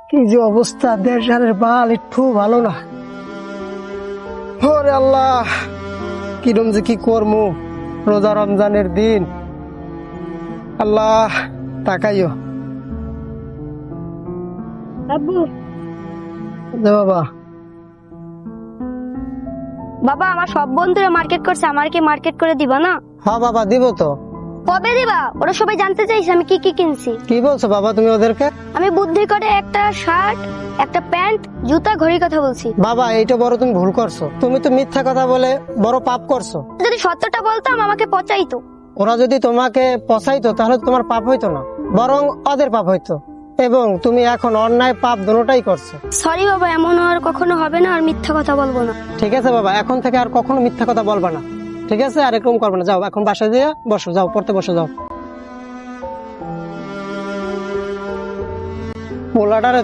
কি যে অবস্থা, দেশের বাল একটু ভালো না। ওরে আল্লাহ, কিরম যে কি করবো, রোজা রমজানের দিন। আল্লাহ তাকাইও। আব্বু, দে বাবা। বাবা আমার সব বন্ধুরা মার্কেট করছে, আমার কি মার্কেট করে দিবা না? হ্যাঁ বাবা, দিব তো। কবে দিবা? ওরা সবাই জানতে চাইছে আমি কি কি কিনছি। কি বলছো বাবা তুমি ওদেরকে? আমি বুদ্ধি করে একটা শার্ট, একটা প্যান্ট, জুতা, ঘড়ির কথা বলছি। বাবা এইটা বড় তুমি ভুল করছো, তুমি তো মিথ্যা কথা বলে বড় পাপ করছো। যদি সত্যটা বলতাম আমাকে পচাইতো। ওরা যদি তোমাকে পচাইতো তাহলে তো তোমার পাপ হইতো না, বরং ওদের পাপ হইতো। এবং তুমি এখন অন্যায় পাপ দুটোটাই করছো। সরি বাবা, এমন আর কখনো হবে না, আর মিথ্যা কথা বলবো না। ঠিক আছে বাবা, এখন থেকে আর কখনো মিথ্যা কথা বলবা না, ঠিক আছে? আর এরকম করবে না। যাও এখন বাসায় দিয়ে বসো, যাও পড়তে বসো, যাও। পোলাটারে